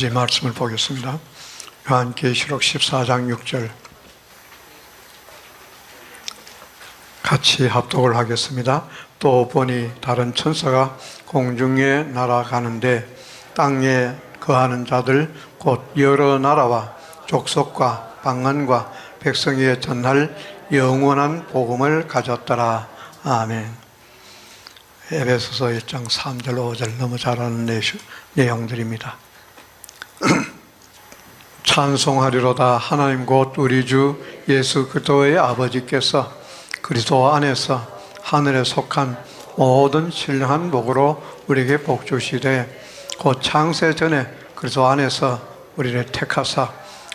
아버지 말씀을 보겠습니다. 요한계시록 14장 6절 같이 합독을 하겠습니다. 또 보니 다른 천사가 공중에 날아가는데 땅에 거하는 자들 곧 여러 나라와 족속과 방언과 백성에게 전할 영원한 복음을 가졌더라. 아멘. 에베소서 1장 3절 5절 너무 잘 아는 내용들입니다. 찬송하리로다. 하나님 곧 우리 주 예수 그리스도의 아버지께서 그리스도 안에서 하늘에 속한 모든 신령한 복으로 우리에게 복 주시되 곧 창세 전에 그리스도 안에서 우리를 택하사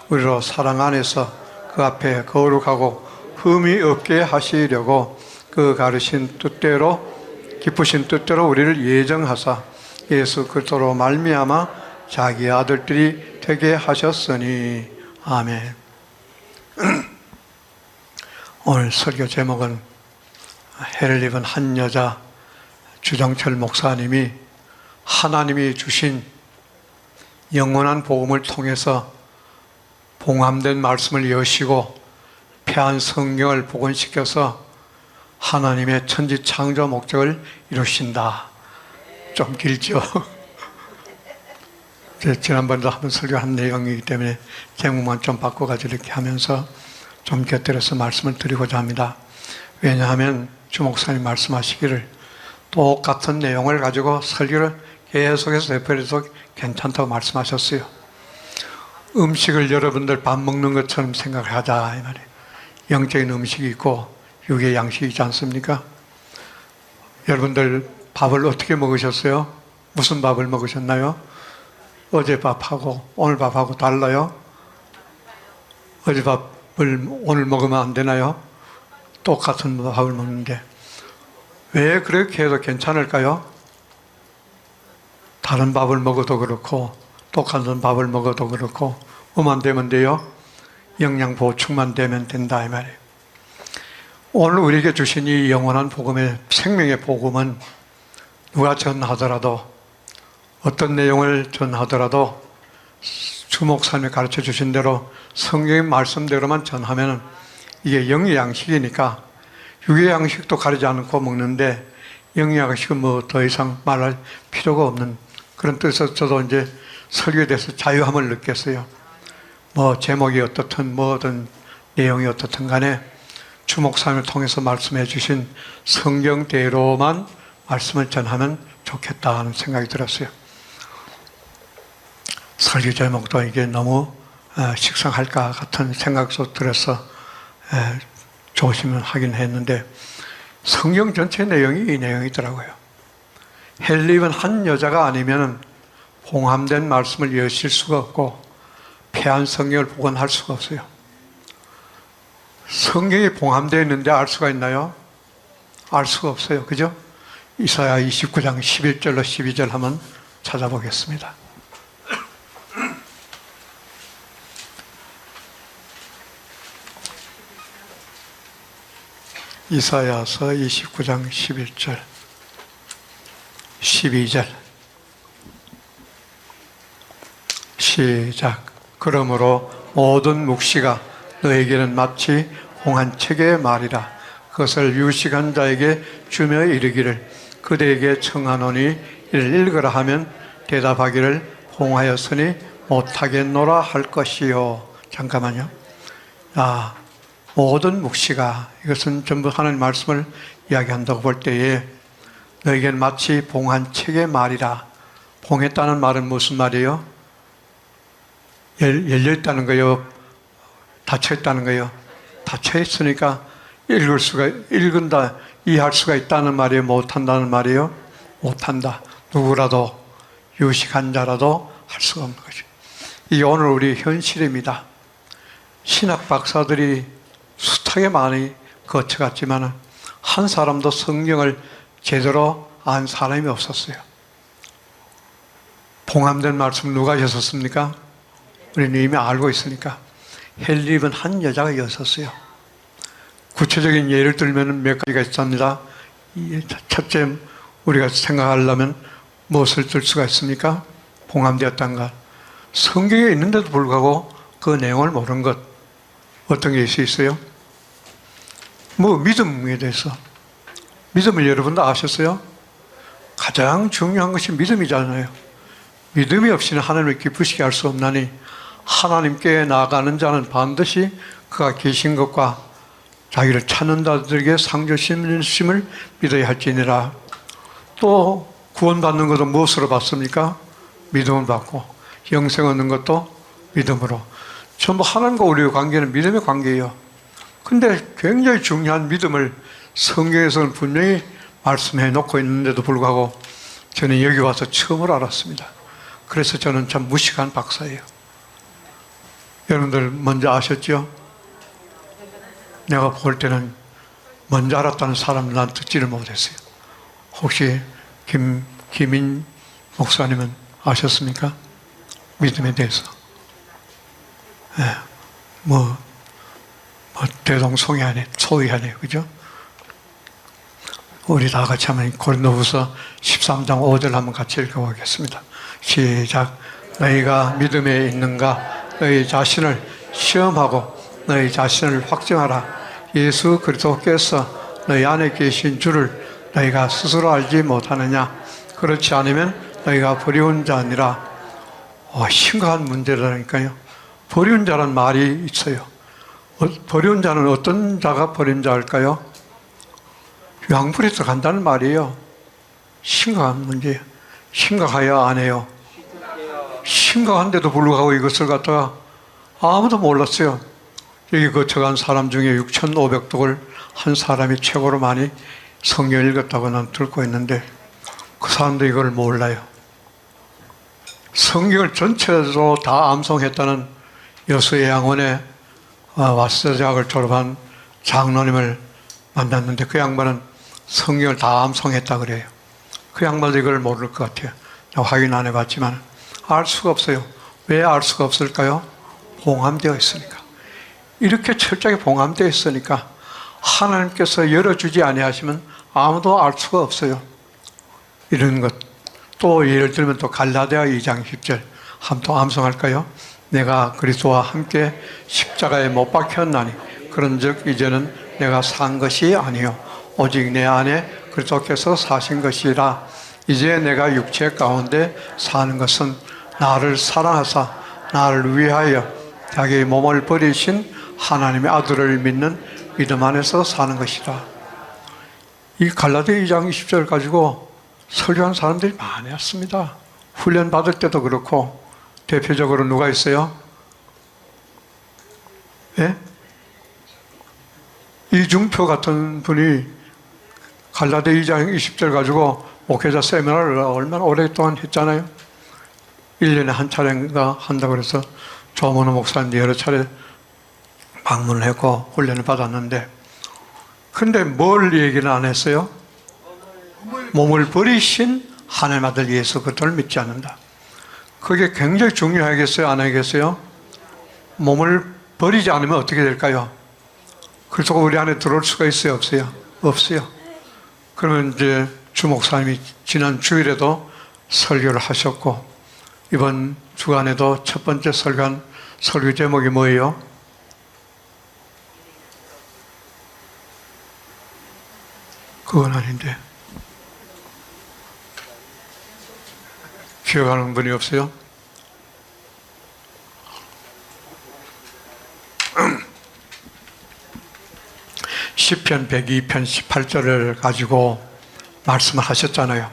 우리로 사랑 안에서 그 앞에 거룩하고 흠이 없게 하시려고 그 가르신 뜻대로 기쁘신 뜻대로 우리를 예정하사 예수 그리스도로 말미암아 자기 아들들이 되게 하셨으니 아멘. 오늘 설교 제목은 해를 입은 한 여자 주정철 목사님이 하나님이 주신 영원한 복음을 통해서 봉함된 말씀을 여시고 폐한 성경을 복원시켜서 하나님의 천지 창조 목적을 이루신다. 좀 길죠? 지난번에도 한번 설교한 내용이기 때문에 제목만 좀 바꿔가지고 이렇게 하면서 좀 곁들여서 말씀을 드리고자 합니다. 왜냐하면 주 목사님 말씀하시기를 똑같은 내용을 가지고 설교를 계속해서 되풀이해서 괜찮다고 말씀하셨어요. 음식을 여러분들 밥 먹는 것처럼 생각을 하자 이 말이에요. 영적인 음식이 있고 육의 양식이 있지 않습니까? 여러분들 밥을 어떻게 먹으셨어요? 무슨 밥을 먹으셨나요? 어제 밥하고 오늘 밥하고 달라요? 어제 밥을 오늘 먹으면 안 되나요? 똑같은 밥을 먹는데 왜 그렇게 해도 괜찮을까요? 다른 밥을 먹어도 그렇고 똑같은 밥을 먹어도 그렇고 뭐만 되면 돼요? 영양 보충만 되면 된다 이 말이에요. 오늘 우리에게 주신 이 영원한 복음의 생명의 복음은 누가 전하더라도 어떤 내용을 전하더라도 주 목사님이 가르쳐 주신 대로 성경의 말씀대로만 전하면 이게 영의 양식이니까 육의 양식도 가리지 않고 먹는데 영의 양식은 뭐 더 이상 말할 필요가 없는 그런 뜻에서 저도 이제 설교에 대해서 자유함을 느꼈어요. 뭐 제목이 어떻든 뭐든 내용이 어떻든 간에 주 목사님을 통해서 말씀해 주신 성경대로만 말씀을 전하면 좋겠다는 생각이 들었어요. 설교 제목도 이게 너무 식상할까 같은 생각도 들어서 조심을 하긴 했는데 성경 전체 내용이 이 내용이더라고요. 헬립은 한 여자가 아니면 봉함된 말씀을 여실 수가 없고 폐한 성경을 복원할 수가 없어요. 성경이 봉함되어 있는데 알 수가 있나요? 알 수가 없어요. 그죠? 이사야 29장 11절로 12절 한번 찾아보겠습니다. 이사야서 29장 11절 12절 시작. 그러므로 모든 묵시가 너에게는 마치 홍한 책의 말이라. 그것을 유식한 자에게 주며 이르기를 그대에게 청하노니 이를 읽으라 하면 대답하기를 봉하였으니 못하겠노라 할 것이요. 잠깐만요. 모든 묵시가 이것은 전부 하나님 말씀을 이야기한다고 볼 때에 너에게는 마치 봉한 책의 말이라. 봉했다는 말은 무슨 말이에요? 열려있다는 거예요? 닫혀있다는 거예요? 닫혀있으니까 읽은다, 이해할 수가 있다는 말이에요? 못한다는 말이에요? 못한다. 누구라도, 유식한 자라도 할 수가 없는 거죠. 이게 오늘 우리 현실입니다. 신학 박사들이 숱하게 많이 거쳐갔지만 한 사람도 성경을 제대로 안 사람이 없었어요. 봉함된 말씀 누가 하셨습니까? 우리는 이미 알고 있으니까. 헬립은 한 여자가 있었어요. 구체적인 예를 들면 몇 가지가 있습니다. 첫째, 우리가 생각하려면 무엇을 들 수가 있습니까? 봉함되었던가. 성경에 있는데도 불구하고 그 내용을 모르는 것, 어떤 게 있어요? 뭐 믿음에 대해서. 믿음을 여러분도 아셨어요? 가장 중요한 것이 믿음이잖아요. 믿음이 없이는 하나님을 기쁘시게 할 수 없나니 하나님께 나아가는 자는 반드시 그가 계신 것과 자기를 찾는 자들에게 상 주심을 믿어야 할지니라. 또 구원받는 것도 무엇으로 받습니까? 믿음을 받고, 영생 얻는 것도 믿음으로. 전부 하나님과 우리의 관계는 믿음의 관계예요. 근데 굉장히 중요한 믿음을 성경에서는 분명히 말씀해 놓고 있는데도 불구하고 저는 여기 와서 처음으로 알았습니다. 그래서 저는 참 무식한 박사예요. 여러분들 먼저 아셨죠? 내가 볼 때는 먼저 알았다는 사람은 난 듣지를 못했어요. 혹시 김인 목사님은 아셨습니까? 믿음에 대해서. 네. 대동소이하네, 소이하네, 그죠? 우리 다 같이 한번 고린도후서 13장 5절 한번 같이 읽어보겠습니다. 시작. 너희가 믿음에 있는가? 너희 자신을 시험하고 너희 자신을 확증하라. 예수 그리스도께서 너희 안에 계신 줄을 너희가 스스로 알지 못하느냐? 그렇지 않으면 너희가 버리운 자니라. 심각한 문제라니까요. 버리운 자란 말이 있어요. 버리운 자는 어떤 자가 버린 자일까요? 양불에 들어간다는 말이에요. 심각한 문제예요. 심각하여 안 해요. 심각한데도 불구하고 이것을 갖다가 아무도 몰랐어요. 여기 거쳐간 사람 중에 6,500독을 한 사람이 최고로 많이 성경을 읽었다고 난 듣고 있는데 그 사람도 이걸 몰라요. 성경을 전체로 다 암송했다는 여수의 양원에 와스대학을 졸업한 장로님을 만났는데 그 양반은 성경을 다 암송했다 그래요. 그 양반도 이걸 모를 것 같아요. 확인 안 해봤지만 알 수가 없어요. 왜 알 수가 없을까요? 봉함되어 있으니까. 이렇게 철저하게 봉함되어 있으니까 하나님께서 열어주지 아니하시면 아무도 알 수가 없어요. 이런 것. 또 예를 들면 또 갈라디아 2장 10절 한번 또 암송할까요? 내가 그리스도와 함께 십자가에 못 박혔나니 그런즉 이제는 내가 산 것이 아니요 오직 내 안에 그리스도께서 사신 것이라. 이제 내가 육체 가운데 사는 것은 나를 사랑하사 나를 위하여 자기의 몸을 버리신 하나님의 아들을 믿는 믿음 안에서 사는 것이라. 이 갈라디아 2장 20절 가지고 설교한 사람들이 많이 왔습니다. 훈련 받을 때도 그렇고. 대표적으로 누가 있어요? 예? 이중표 같은 분이 갈라디아 2장 20절 가지고 목회자 세미나를 얼마나 오랫동안 했잖아요. 1년에 한 차례인가 한다고 그래서 조문호 목사님도 여러 차례 방문을 했고 훈련을 받았는데 근데 뭘 얘기는 안 했어요? 몸을 버리신 하나님 아들 예수 그리스도를 믿지 않는다. 그게 굉장히 중요하겠어요? 안 하겠어요? 몸을 버리지 않으면 어떻게 될까요? 그리스도가 우리 안에 들어올 수가 있어요? 없어요? 없어요. 그러면 이제 주 목사님이 지난 주일에도 설교를 하셨고 이번 주간에도 첫 번째 설교 제목이 뭐예요? 그건 아닌데 기억하는 분이 없어요? 시편 102편 18절을 가지고 말씀을 하셨잖아요.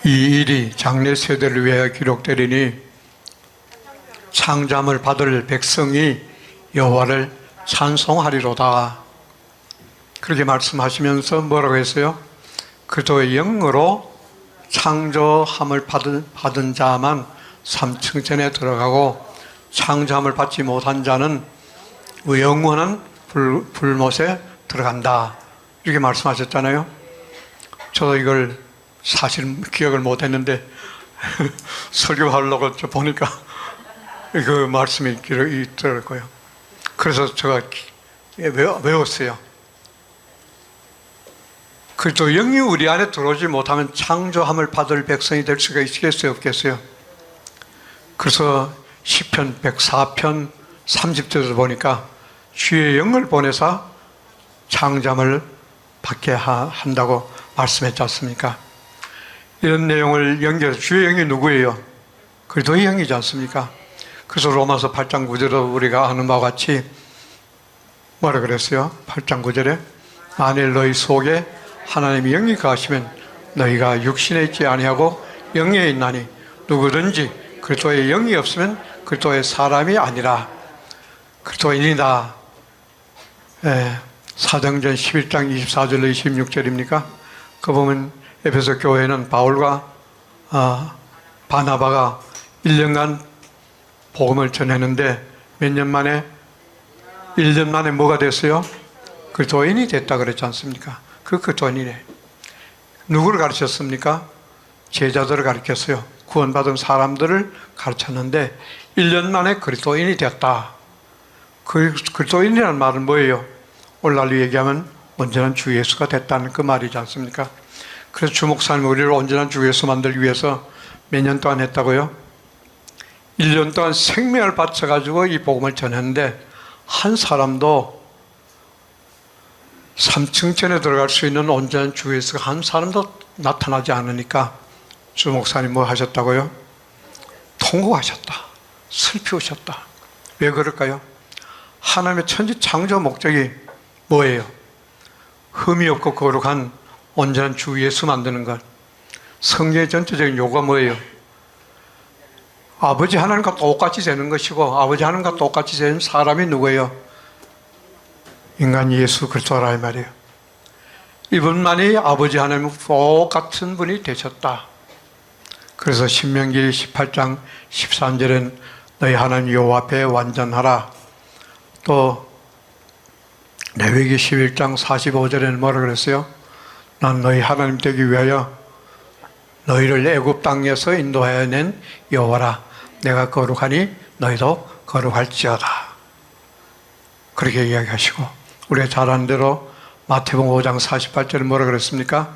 이 일이 장래 세대를 위하여 기록되리니 창잠을 받을 백성이 여호와를 찬송하리로다. 그렇게 말씀하시면서 뭐라고 했어요? 그리스도의 영으로 창조함을 받은 자만 삼층천에 들어가고 창조함을 받지 못한 자는 영원한 불못에 들어간다. 이렇게 말씀하셨잖아요. 저도 이걸 사실 기억을 못했는데 설교하려고 보니까 그 말씀이 있더라고요. 그래서 제가 외웠어요. 그리스도 영이 우리 안에 들어오지 못하면 창조함을 받을 백성이 될 수가 있겠어요, 없겠어요? 그래서 시편 104편 30절에서 보니까 주의 영을 보내사 창조함을 받게 한다고 말씀했지 않습니까? 이런 내용을 연결해서 주의 영이 누구예요? 그리스도의 영이지 않습니까? 그래서 로마서 8장 9절에 우리가 아는 바와 같이 뭐라 그랬어요? 8장 9절에 만일 너희 속에 하나님의 영이 거하시면 너희가 육신에 있지 아니하고 영에 있나니 누구든지 그리스도의 영이 없으면 그리스도의 사람이 아니라 그리스도인이다. 사도행전 11장 24절로 26절입니까? 그 보면 에베소 교회는 바울과 바나바가 1년간 복음을 전했는데 몇 년 만에 1년 만에 뭐가 됐어요? 그리스도인이 됐다 그랬지 않습니까? 그 그리스도인이래. 누구를 가르쳤습니까? 제자들을 가르쳤어요. 구원받은 사람들을 가르쳤는데 1년 만에 그리스도인이 됐다. 그리스도인이라는 말은 뭐예요? 오늘날로 얘기하면 온전한 주 예수가 됐다는 그 말이지 않습니까? 그래서 주 목사님 우리를 온전한 주 예수 만들기 위해서 몇 년 동안 했다고요? 1년 동안 생명을 바쳐가지고 이 복음을 전했는데 한 사람도 3층천에 들어갈 수 있는 온전한 주 예수가 한 사람도 나타나지 않으니까 주 목사님 뭐 하셨다고요? 통곡하셨다. 슬피우셨다. 왜 그럴까요? 하나님의 천지 창조 목적이 뭐예요? 흠이 없고 거룩한 온전한 주 예수 만드는 것. 성경의 전체적인 요구가 뭐예요? 아버지 하나님과 똑같이 되는 것이고 아버지 하나님과 똑같이 되는 사람이 누구예요? 인간 예수 그리스도라 이 말이에요. 이분만이 아버지 하나님 똑같은 분이 되셨다. 그래서 신명기 18장 13절엔 너희 하나님 여호와 앞에 완전하라. 또 레위기 11장 45절에는 뭐라 그랬어요? 난 너희 하나님 되기 위하여 너희를 애굽 땅에서 인도하여 낸 여호와라. 내가 거룩하니 너희도 거룩할지어다. 그렇게 이야기하시고 우리가 잘 아는 대로 마태복음 5장 48절에 뭐라 그랬습니까?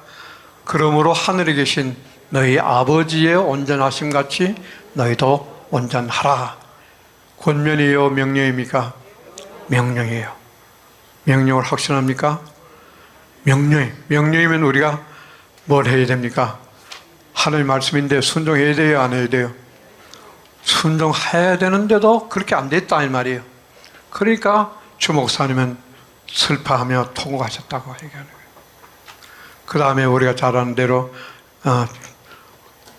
그러므로 하늘에 계신 너희 아버지의 온전하심 같이 너희도 온전하라. 권면이에요, 명령입니까? 명령이에요. 명령을 확신합니까? 명령이면 우리가 뭘 해야 됩니까? 하나님 말씀인데 순종해야 돼요, 안 해야 돼요? 순종해야 되는데도 그렇게 안 됐다 이 말이에요. 그러니까 주 목사님은 슬퍼하며 통곡하셨다고 얘기하는 거예요. 그 다음에 우리가 잘 아는 대로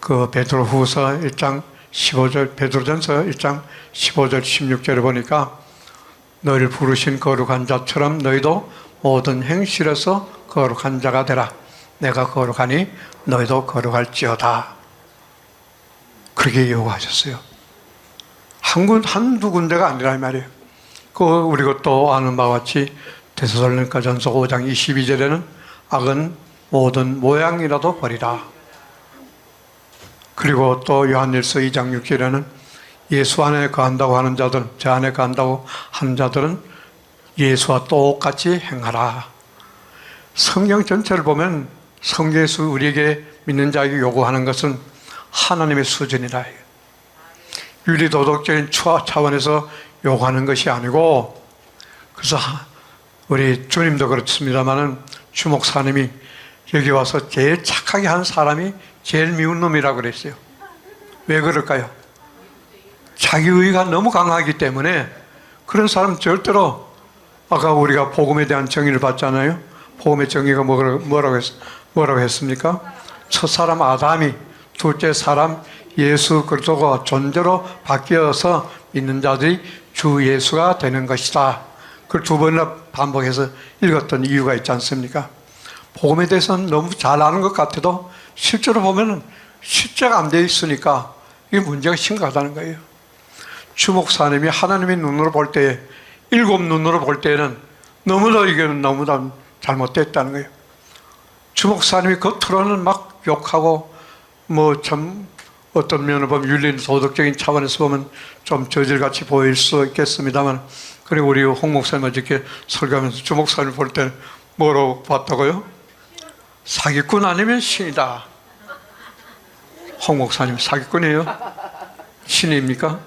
그 베드로후서 1장 15절, 베드로전서 1장 15절 16절에 보니까 너희를 부르신 거룩한 자처럼 너희도 모든 행실에서 거룩한 자가 되라. 내가 거룩하니 너희도 거룩할지어다. 그렇게 요구하셨어요. 한두 군데가 아니라 이 말이에요. 우리가 또 아는 바와 같이 데살로니가전서 5장 22절에는 악은 모든 모양이라도 버리라. 그리고 또 요한일서 2장 6절에는 예수 안에 거한다고 하는 자들, 제 안에 거한다고 하는 자들은 예수와 똑같이 행하라. 성경 전체를 보면 성경에서 우리에게 믿는 자에게 요구하는 것은 하나님의 수준이라. 윤리도덕적인 차원에서 요구하는 것이 아니고, 그래서 우리 주님도 그렇습니다만은 주 목사님이 여기 와서 제일 착하게 한 사람이 제일 미운 놈이라고 그랬어요. 왜 그럴까요? 자기의가 너무 강하기 때문에 그런 사람 절대로, 아까 우리가 복음에 대한 정의를 봤잖아요. 복음의 정의가 뭐라고 했습니까? 첫 사람 아담이, 둘째 사람 예수 그리스도가 존재로 바뀌어서 믿는 자들이 주 예수가 되는 것이다. 그걸 두 번이나 반복해서 읽었던 이유가 있지 않습니까? 복음에 대해서는 너무 잘 아는 것 같아도 실제로 보면 실제가 안 되어 있으니까 이게 문제가 심각하다는 거예요. 주 목사님이 하나님의 눈으로 볼 때, 일곱 눈으로 볼 때는 너무나 이게 너무나 잘못됐다는 거예요. 주 목사님이 겉으로는 막 욕하고 뭐 참 어떤 면을 보면 윤리 도덕적인 차원에서 보면 좀 저질같이 보일 수 있겠습니다만, 그리고 우리 홍 목사님 어저께 설교하면서 주 목사님 볼 때 뭐라고 봤다고요? 사기꾼 아니면 신이다. 홍 목사님 사기꾼이에요? 신입니까?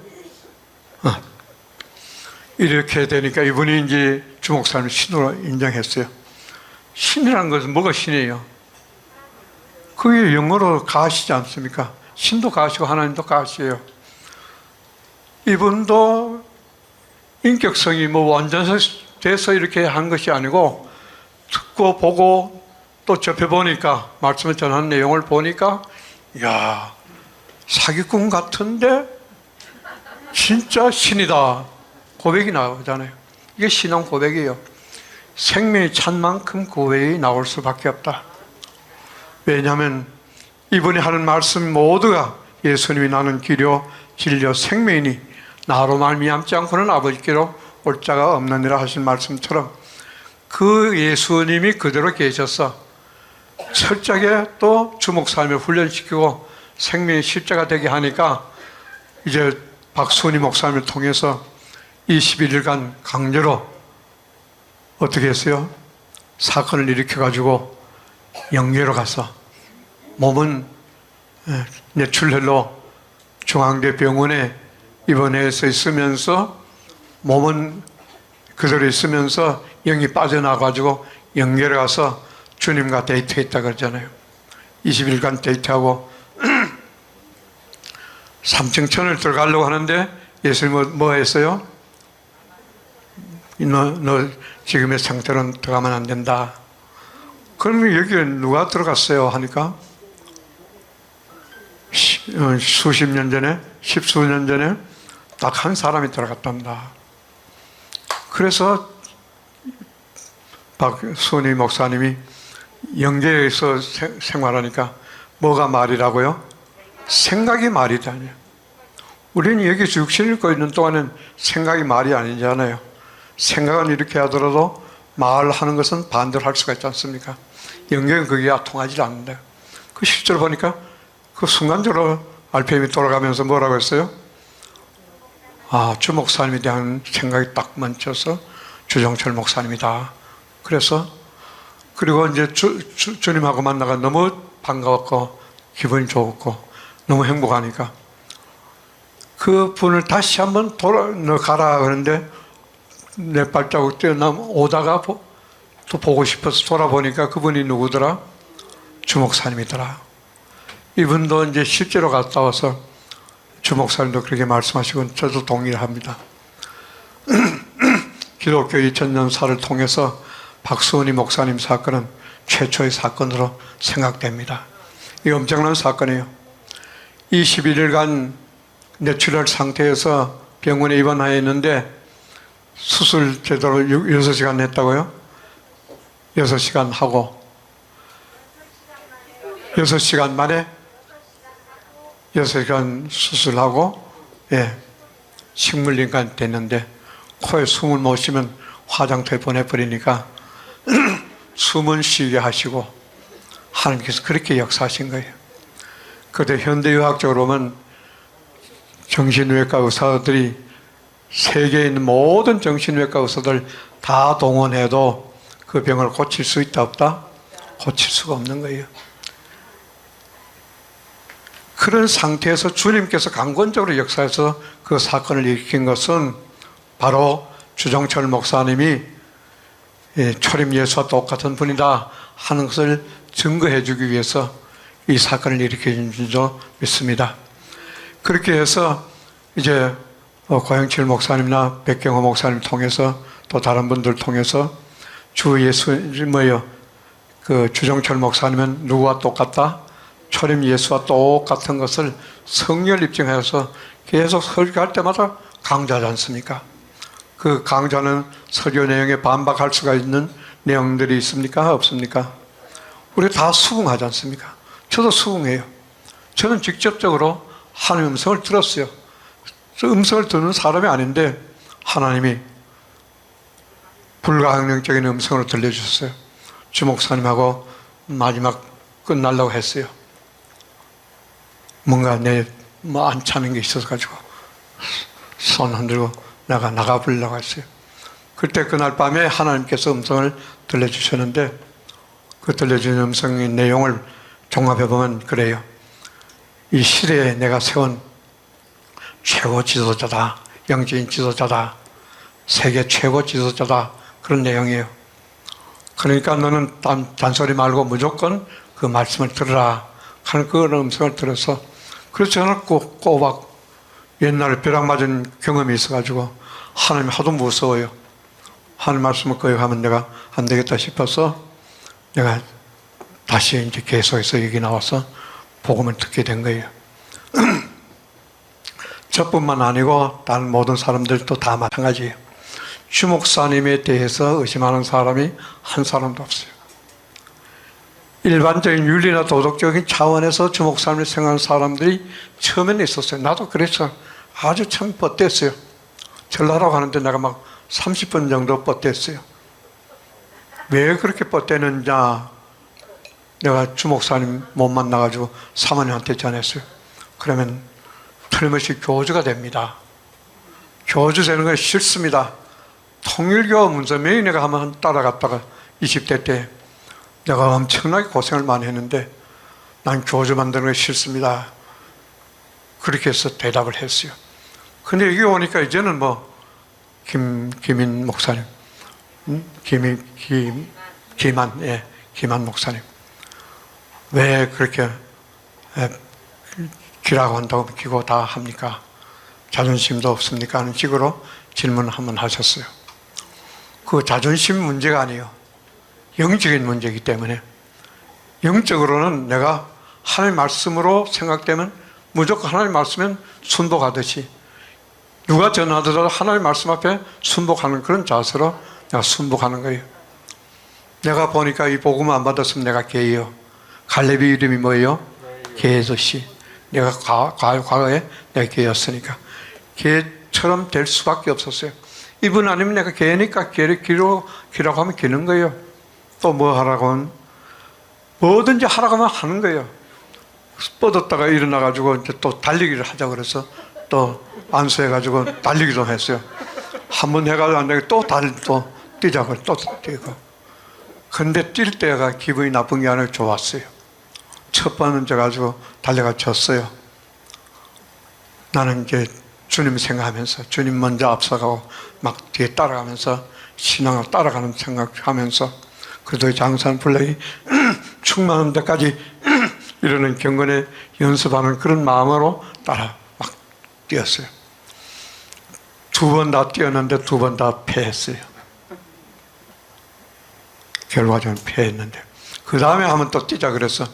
이렇게 되니까 이분이 이제 주 목사님 신으로 인정했어요. 신이라는 것은 뭐가 신이에요? 그게 영어로 가시지 않습니까? 신도 가시고 하나님도 가시예요. 이분도 인격성이 뭐 완전돼서 이렇게 한 것이 아니고 듣고 보고 또 접해보니까 말씀을 전하는 내용을 보니까 이야, 사기꾼 같은데 진짜 신이다 고백이 나오잖아요. 이게 신앙 고백이에요. 생명이 찬 만큼 고백이 나올 수밖에 없다. 왜냐하면 이분이 하는 말씀 모두가 예수님이 나는 길이요 진리요 생명이니 나로 말미암지 않고는 아버지께로 올 자가 없느니라 하신 말씀처럼 그 예수님이 그대로 계셔서 철저하게 또 주 목사님을 훈련시키고 생명의 실제가 되게 하니까 이제 박순희 목사님을 통해서 21일간 강제로 어떻게 했어요? 사건을 일으켜가지고 영계로 가서 몸은 뇌출혈로 중앙대 병원에 입원해서 있으면서 몸은 그대로 있으면서 영이 빠져나가지고 영계로 가서 주님과 데이트했다 그러잖아요. 20일간 데이트하고 3층 천을 들어가려고 하는데 예수님은 뭐 했어요? 너 지금의 상태로는 들어가면 안 된다. 그러면 여기에 누가 들어갔어요? 하니까 수십 년 전에, 십수년 전에 딱 한 사람이 들어갔답니다. 그래서 박순희 목사님이 영계에서 생활하니까 뭐가 말이라고요? 생각이 말이다니. 우리는 여기서 육신을 입고 있는 동안은 생각이 말이 아니잖아요. 생각은 이렇게 하더라도 말하는 것은 반대로 할 수가 있지 않습니까? 영계는 그게 통하지 않는다. 그 실제로 보니까 그 순간적으로 RPM이 돌아가면서 뭐라고 했어요? 아, 주 목사님에 대한 생각이 딱 멈춰서 주정철 목사님이다. 그래서 그리고 이제 주님하고 만나가 너무 반가웠고 기분이 좋았고 너무 행복하니까 그 분을 다시 한번 너 가라 그러는데 내 발자국 뛰어오다가 또 보고 싶어서 돌아보니까 그분이 누구더라? 주 목사님이더라. 이분도 이제 실제로 갔다 와서 주 목사님도 그렇게 말씀하시고 저도 동의를 합니다. 기독교 2000년사를 통해서 박수원이 목사님 사건은 최초의 사건으로 생각됩니다. 이 엄청난 사건이에요. 21일간 뇌출혈 상태에서 병원에 입원하여 있는데 수술 제대로 6시간 했다고요? 6시간 하고 6시간 만에 6시간 수술하고 식물인간 됐는데 코에 숨을 못 쉬면 화장터에 보내버리니까 숨은 쉬게 하시고 하나님께서 그렇게 역사하신 거예요. 그때 현대의학적으로 보면 정신외과 의사들이 세계에 있는 모든 정신외과 의사들 다 동원해도 그 병을 고칠 수 있다 없다? 고칠 수가 없는 거예요. 그런 상태에서 주님께서 강권적으로 역사해서 그 사건을 일으킨 것은 바로 주정철 목사님이 초림 예수와 똑같은 분이다 하는 것을 증거해 주기 위해서 이 사건을 일으킨 줄로 믿습니다. 그렇게 해서 이제 고영칠 목사님이나 백경호 목사님 통해서 또 다른 분들 통해서 주 예수 그 주정철 목사님은 누구와 똑같다? 초림 예수와 똑같은 것을 성령을 입증해서 계속 설교할 때마다 강조하지 않습니까? 그 강조하는 설교 내용에 반박할 수가 있는 내용들이 있습니까? 없습니까? 우리 다 수긍하지 않습니까? 저도 수긍해요. 저는 직접적으로 하나님의 음성을 들었어요. 저 음성을 듣는 사람이 아닌데 하나님이 불가항력적인 음성으로 들려주셨어요. 주 목사님하고 마지막 끝나려고 했어요. 뭔가 안 차는 게 있어서 가지고 손 흔들고 나가보려고 했어요. 그때 그날 밤에 하나님께서 음성을 들려주셨는데 그 들려주는 음성의 내용을 종합해보면 그래요. 이 시대에 내가 세운 최고 지도자다. 영적인 지도자다. 세계 최고 지도자다. 그런 내용이에요. 그러니까 너는 잔소리 말고 무조건 그 말씀을 들으라 하는 그 음성을 들어서, 그래서 저는 꼬박 옛날에 벼락 맞은 경험이 있어가지고 하나님이 하도 무서워요. 하나님 말씀을 거역하면 내가 안 되겠다 싶어서 내가 다시 이제 계속해서 여기 나와서 복음을 듣게 된 거예요. 저뿐만 아니고 다른 모든 사람들도 다 마찬가지예요. 주 목사님에 대해서 의심하는 사람이 한 사람도 없어요. 일반적인 윤리나 도덕적인 차원에서 주 목사님을 생각하는 사람들이 처음에는 있었어요. 나도 그래서 아주 참 뻗댔어요. 전라라고 하는데 내가 막 30분 정도 뻗댔어요. 왜 그렇게 뻗대는지 내가 주 목사님 못 만나가지고 사모님한테 전했어요. 그러면 틀림없이 교주가 됩니다. 교주 되는 건 싫습니다. 통일교 문서명이 내가 한번 따라갔다가 20대 때 내가 엄청나게 고생을 많이 했는데 난 교주 만드는 게 싫습니다. 그렇게 해서 대답을 했어요. 근데 여기 오니까 이제는 뭐 김인 목사님, 김한 목사님, 왜 그렇게 기라고 한다고 기고 다 합니까? 자존심도 없습니까? 하는 식으로 질문을 한번 하셨어요. 그 자존심 문제가 아니에요. 영적인 문제이기 때문에. 영적으로는 내가 하나님 말씀으로 생각되면 무조건 하나님 말씀엔 순복하듯이, 누가 전하더라도 하나님 말씀 앞에 순복하는 그런 자세로 내가 순복하는 거예요. 내가 보니까 이 복음 안 받았으면 내가 개예요. 갈렙이 이름이 뭐예요? 개듯이. 내가 과거에 내가 개였으니까 개처럼 될 수밖에 없었어요. 이분 아니면 내가 개니까 개를 기라고 하면 기는 거예요. 또 뭐 하라고 하면 뭐든지 하라고 하면 하는 거예요. 뻗었다가 일어나가지고 이제 또 달리기를 하자 그래서 또 안수해가지고 달리기 좀 했어요. 한 번 해가지고 안 되고 또 뛰자고 또 뛰고. 근데 뛸 때가 기분이 나쁜 게 아니라 좋았어요. 첫 번은 져가지고 달려가 졌어요. 나는 이제 주님 생각하면서 주님 먼저 앞서가고 막 뒤에 따라가면서 신앙을 따라가는 생각하면서 그래도 장사는 분량이 충만한 데까지 이러는 경건에 연습하는 그런 마음으로 따라 막 뛰었어요. 두 번 다 뛰었는데 두 번 다 패했어요. 결과적으로 패했는데 그 다음에 한번 또 뛰자 그래서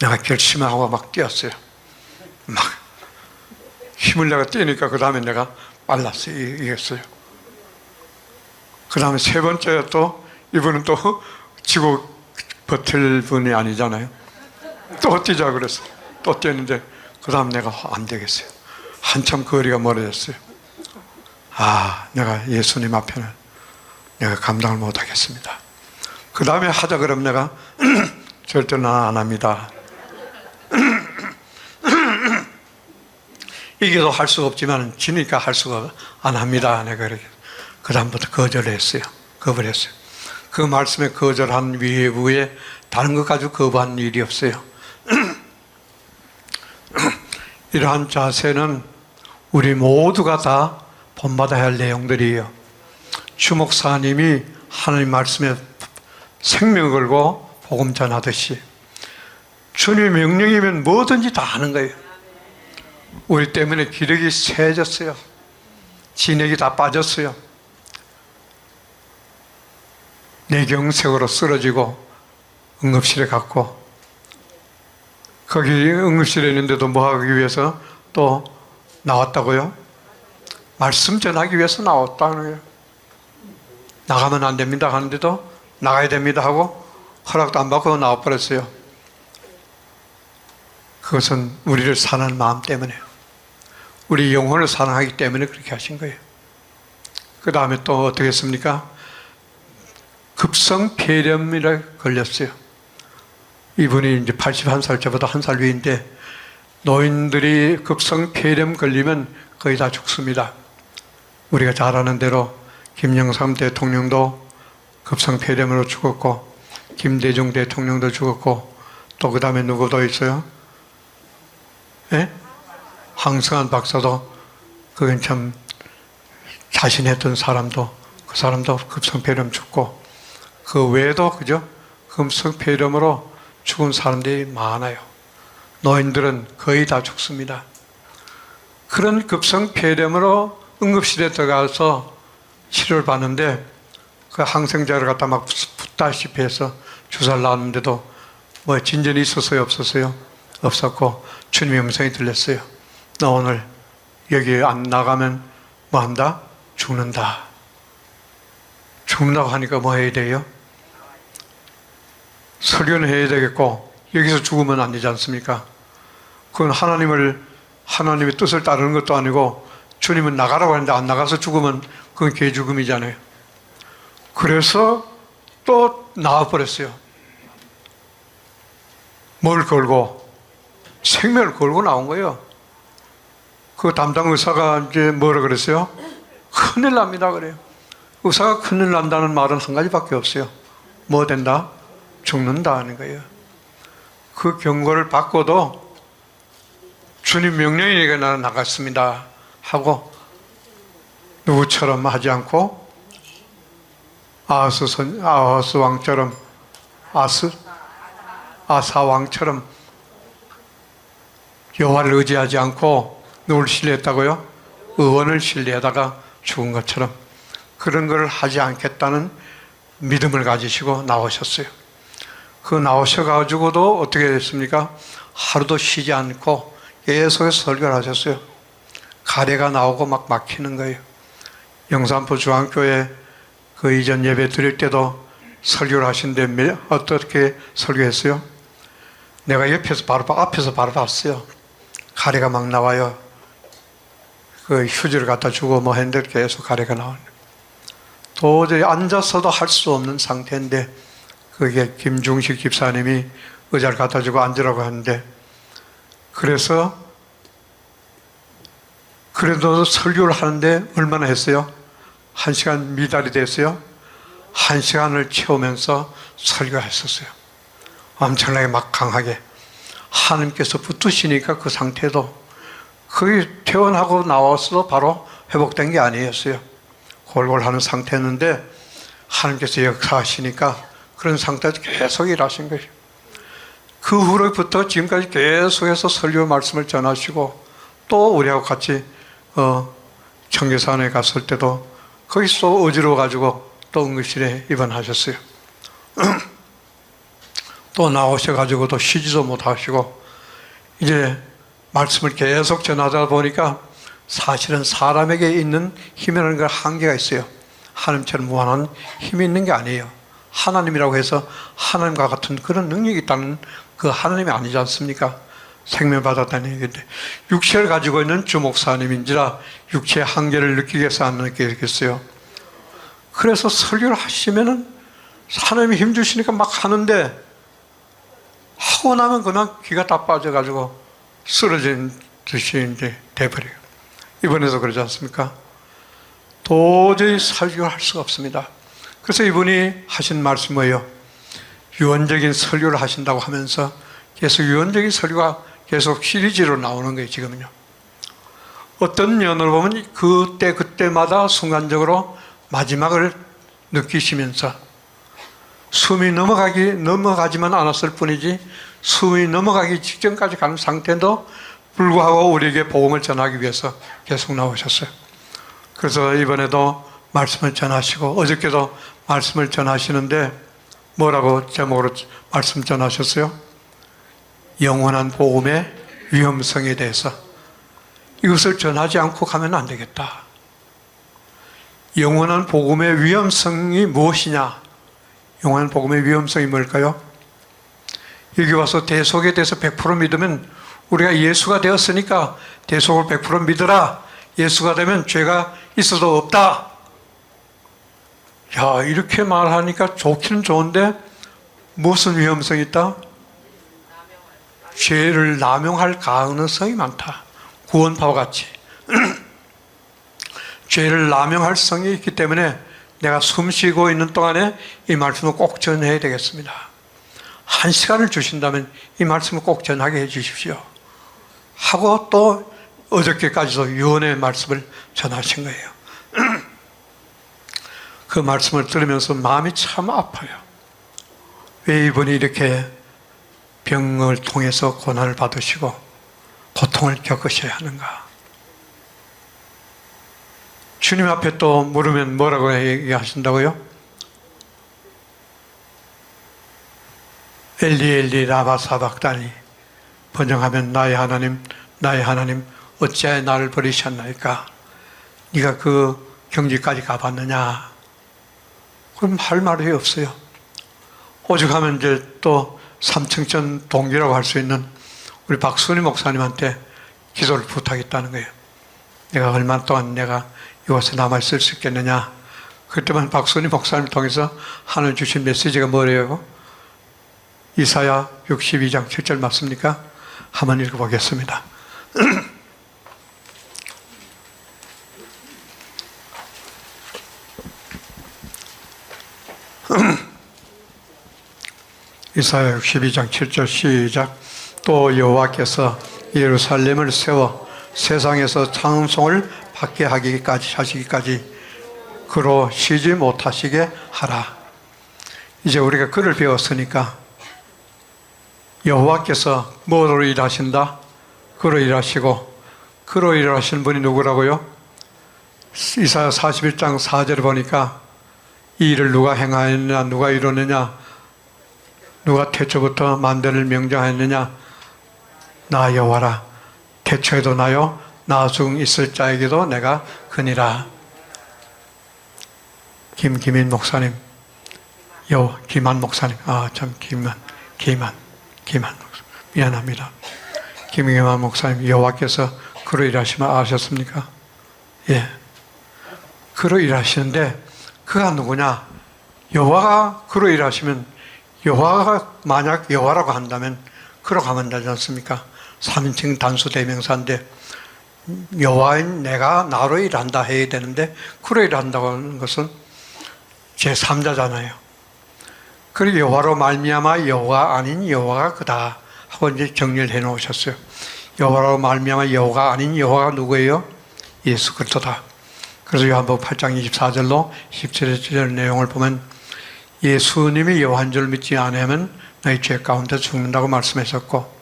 내가 결심하고 막 뛰었어요. 막 힘을 내가 뛰니까 그 다음에 내가 빨랐어요. 이겼어요. 그 다음에 세 번째 또 이분은 또 지고 버틸 분이 아니잖아요. 또 뛰자 그랬어. 또 뛰었는데 그 다음 내가 안 되겠어요. 한참 거리가 멀어졌어요. 내가 예수님 앞에는 내가 감당을 못 하겠습니다. 그 다음에 하자 그러면 내가 절대 난 안 합니다. 이게도 할 수가 없지만 지니까 할 수가 안 합니다. 내가 그렇게 그 다음부터 거절했어요. 거부했어요. 그 말씀에 거절한 위에 다른 것 가지고 거부한 일이 없어요. 이러한 자세는 우리 모두가 다 본받아야 할 내용들이에요. 주 목사님이 하나님 말씀에 생명을 걸고 복음 전하듯이 주님의 명령이면 뭐든지 다 하는 거예요. 우리 때문에 기력이 세졌어요. 진액이 다 빠졌어요. 뇌경색으로 쓰러지고 응급실에 갔고 거기 응급실에 있는데도 뭐 하기 위해서 또 나왔다고요? 말씀 전하기 위해서 나왔다는 거예요. 나가면 안 됩니다 하는데도 나가야 됩니다 하고 허락도 안 받고 나와버렸어요. 그것은 우리를 사랑하는 마음 때문에, 우리 영혼을 사랑하기 때문에 그렇게 하신 거예요. 그 다음에 또 어떻게 했습니까? 급성폐렴이라 걸렸어요. 이분이 이제 81살, 저보다 한 살 위인데 노인들이 급성폐렴 걸리면 거의 다 죽습니다. 우리가 잘 아는 대로 김영삼 대통령도 급성폐렴으로 죽었고, 김대중 대통령도 죽었고, 또 그 다음에 누구 더 있어요? 예? 황승한 박사도, 그건 참 자신했던 사람도, 그 사람도 급성폐렴 죽고, 그 외에도, 그죠? 급성폐렴으로 죽은 사람들이 많아요. 노인들은 거의 다 죽습니다. 그런 급성폐렴으로 응급실에 들어가서 치료를 받는데, 그 항생제를 갖다 막 붓다시피 해서 주사를 놨는데도 뭐 진전이 있었어요? 없었어요? 없었고, 주님의 음성이 들렸어요. 너 오늘 여기 안 나가면 뭐 한다? 죽는다. 죽는다고 하니까 뭐 해야 돼요? 설교는 해야 되겠고, 여기서 죽으면 안 되지 않습니까? 그건 하나님의 뜻을 따르는 것도 아니고, 주님은 나가라고 하는데 안 나가서 죽으면 그건 개죽음이잖아요. 그래서 또 나와버렸어요. 뭘 걸고? 생명을 걸고 나온 거예요. 그 담당 의사가 이제 뭐라 그랬어요? 큰일 납니다 그래요. 의사가 큰일 난다는 말은 한 가지밖에 없어요. 뭐 된다? 죽는다 하는 거예요. 그 경고를 받고도 주님 명령이니까 나는 나갔습니다 하고, 누구처럼 하지 않고 아하스 왕처럼, 아사 왕처럼 여호와를 의지하지 않고 누굴 신뢰했다고요? 의원을 신뢰하다가 죽은 것처럼 그런 걸 하지 않겠다는 믿음을 가지시고 나오셨어요. 그 나오셔가지고도 어떻게 됐습니까? 하루도 쉬지 않고 계속해서 설교를 하셨어요. 가래가 나오고 막 막히는 거예요. 영산포 중앙교회 그 이전 예배 드릴 때도 설교를 하시는데 어떻게 설교했어요? 내가 앞에서 바로 봤어요. 가래가 막 나와요. 그 휴지를 갖다 주고 뭐 했는데 계속 가래가 나오는. 도저히 앉아서도 할 수 없는 상태인데, 그게 김중식 집사님이 의자를 갖다 주고 앉으라고 하는데, 그래서 그래도 설교를 하는데 얼마나 했어요? 1시간 미달이 됐어요. 1시간을 채우면서 설교했었어요. 엄청나게 막 강하게. 하나님께서 붙으시니까 그 상태도 거의 퇴원하고 나와서도 바로 회복된 게 아니었어요. 골골 하는 상태였는데 하나님께서 역사하시니까 그런 상태에서 계속 일하신 거예요. 그 후로부터 지금까지 계속해서 설교 말씀을 전하시고, 또 우리하고 같이 청계산에 갔을 때도 거기서 어지러워가지고 또 응급실에 입원하셨어요. 또 나오셔가지고도 쉬지도 못하시고, 이제 말씀을 계속 전하다 보니까 사실은 사람에게 있는 힘이라는 걸 한계가 있어요. 하나님처럼 무한한 힘이 있는 게 아니에요. 하나님이라고 해서 하나님과 같은 그런 능력이 있다는 그 하나님이 아니지 않습니까? 생명 받았다는 얘기인데, 육체를 가지고 있는 주목사님인지라 육체의 한계를 느끼겠어 안 느끼겠어요? 그래서 설교를 하시면은 하나님이 힘 주시니까 막 하는데, 하고 나면 그냥 기가 다 빠져가지고 쓰러진 듯이 이제 돼버려요. 이번에도 그러지 않습니까? 도저히 설교를 할 수가 없습니다. 그래서 이분이 하신 말씀이 뭐예요? 유언적인 설교를 하신다고 하면서 계속 유언적인 설교가 계속 시리즈로 나오는 거예요, 지금은요. 어떤 면으로 보면 그때마다 순간적으로 마지막을 느끼시면서 숨이 넘어가지만 않았을 뿐이지, 숨이 넘어가기 직전까지 가는 상태도 불구하고 우리에게 복음을 전하기 위해서 계속 나오셨어요. 그래서 이번에도 말씀을 전하시고, 어저께도 말씀을 전하시는데 뭐라고 제목으로 말씀 전하셨어요? 영원한 복음의 위험성에 대해서. 이것을 전하지 않고 가면 안 되겠다. 영원한 복음의 위험성이 무엇이냐? 영원한 복음의 위험성이 뭘까요? 여기 와서 대속에 대해서 100% 믿으면, 우리가 예수가 되었으니까 대속을 100% 믿어라. 예수가 되면 죄가 있어도 없다. 야, 이렇게 말하니까 좋기는 좋은데 무슨 위험성이 있다? 죄를 남용할 가능성이 많다. 구원파와 같이 죄를 남용할 성이 있기 때문에 내가 숨 쉬고 있는 동안에 이 말씀을 꼭 전해야 되겠습니다. 1시간을 주신다면 이 말씀을 꼭 전하게 해 주십시오 하고 또 어저께까지도 유언의 말씀을 전하신 거예요. 그 말씀을 들으면서 마음이 참 아파요. 왜 이분이 이렇게 병을 통해서 고난을 받으시고 고통을 겪으셔야 하는가? 주님 앞에 또 물으면 뭐라고 얘기하신다고요? 엘리 엘리 라마 사박다니, 번역하면 나의 하나님 어찌하여 나를 버리셨나이까? 네가 그 경지까지 가봤느냐? 그럼 할 말이 없어요. 오직 하면 이제 또 삼층천 동기라고 할 수 있는 우리 박순희 목사님한테 기도를 부탁했다는 거예요. 내가 얼마 동안 내가 이곳에 남아있을 수 있겠느냐? 그때만 박순희 목사님을 통해서 하나님 주신 메시지가 뭐래요? 이사야 62장 7절 맞습니까? 한번 읽어보겠습니다. 이사야 62장 7절 시작. 또 여호와께서 예루살렘을 세워 세상에서 찬송을 받게 하시기까지 그로 쉬지 못하시게 하라. 이제 우리가 글을 배웠으니까 여호와께서 뭐로 일하신다? 그로 일하시고, 그로 일하시는 분이 누구라고요? 이사야 41장 4절을 보니까 이 일을 누가 행하였느냐, 누가 이루느냐, 누가 태초부터 만대를 명령하였느냐? 나 여호와라. 태초에도 나요, 나중 있을 자에게도 내가 그니라. 김인 목사님, 김한 목사님, 김한 미안합니다. 김한 목사님, 여호와께서 그로 일하시면 아셨습니까? 예, 그로 일하시는데 그가 누구냐? 여호와가 그로 일하시면, 여호와가 만약 여호와라고 한다면 그로 가면 되지 않습니까? 3인칭 단수 대명사인데 여호와인 내가 나로 일한다 해야 되는데 그로 일한다고 하는 것은 제3자잖아요. 그리고 여호와로 말미암아 여호와 아닌 여호와가 그다 하고 이제 정리를 해 놓으셨어요. 여호와로 말미암아 여호와가 아닌 여호와가 누구예요? 예수 그리스도다. 그래서 요한복음 8장 24절로 17절 내용을 보면 예수님이 여호와인 줄 믿지 않으면 너희 죄 가운데 죽는다고 말씀하셨고,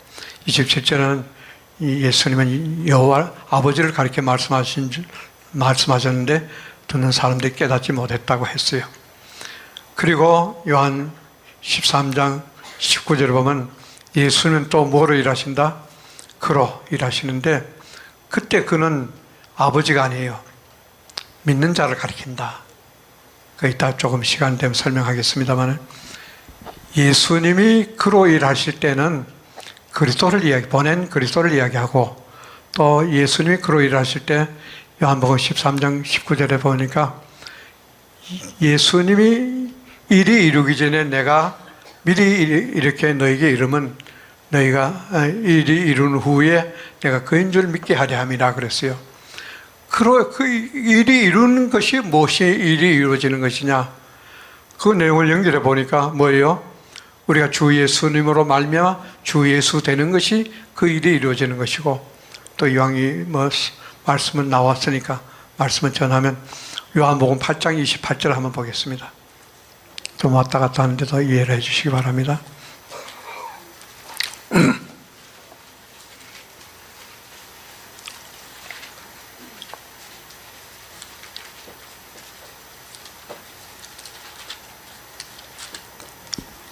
27절은 예수님은 여호와 아버지를 가리켜 말씀하셨는데 듣는 사람들이 깨닫지 못했다고 했어요. 그리고 요한 13장 19절에 보면 예수님은 또 뭐로 일하신다? 그로 일하시는데 그때 그는 아버지가 아니에요. 믿는 자를 가리킨다. 이따 조금 시간 되면 설명하겠습니다만, 예수님이 그로 일하실 때는 보낸 그리스도를 이야기하고, 또 예수님이 그로 일하실 때 요한복음 13장 19절에 보니까 예수님이 일이 이루기 전에 내가 미리 이렇게 너에게 이르면 너희가 일이 이룬 후에 내가 그인 줄 믿게 하려 함이라 그랬어요. 그 일이 이루는 것이 무엇이 일이 이루어지는 것이냐? 그 내용을 연결해 보니까 뭐예요? 우리가 주 예수님으로 말미암아 주 예수 되는 것이 그 일이 이루어지는 것이고, 또 이왕이 말씀은 나왔으니까 말씀을 전하면 요한복음 8장 28절 한번 보겠습니다. 좀 왔다 갔다 하는데도 이해를 해 주시기 바랍니다.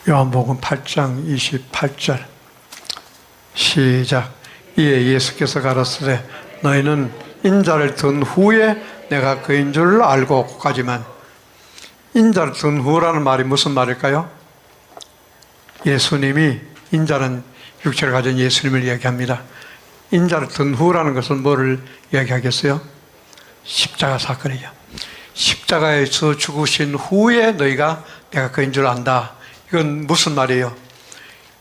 요한복음 8장 28절 시작. 이에 예수께서 가라사대 너희는 인자를 든 후에 내가 그인 줄 알고 까지만. 인자를 든 후라는 말이 무슨 말일까요? 예수님이, 인자는 육체를 가진 예수님을 이야기합니다. 인자를 든 후라는 것은 뭐를 이야기하겠어요? 십자가 사건이죠. 십자가에서 죽으신 후에 너희가 내가 그인 줄 안다. 이건 무슨 말이에요?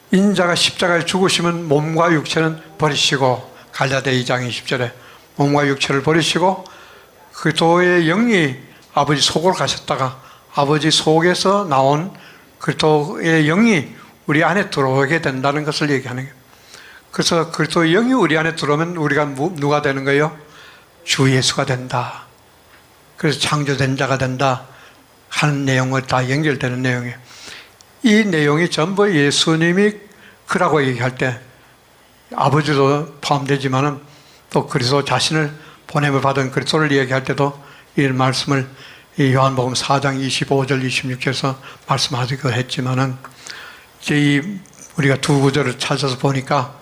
인자가 십자가에 죽으시면 몸과 육체는 버리시고, 갈라디아 2장 20절에 몸과 육체를 버리시고 그 도의 영이 아버지 속으로 가셨다가 아버지 속에서 나온 그리스도의 영이 우리 안에 들어오게 된다는 것을 얘기하는 거예요. 그래서 그리스도의 영이 우리 안에 들어오면 우리가 누가 되는 거예요? 주 예수가 된다. 그래서 창조된 자가 된다 하는 내용을 다 연결되는 내용이에요. 이 내용이 전부 예수님이 그라고 얘기할 때 아버지도 포함되지만은 또 그리스도 자신을 보냄을 받은 그리스도를 얘기할 때도 이 말씀을 이 요한복음 4장 25절 26절에서 말씀하기도 했지만은 이제 우리가 두 구절을 찾아서 보니까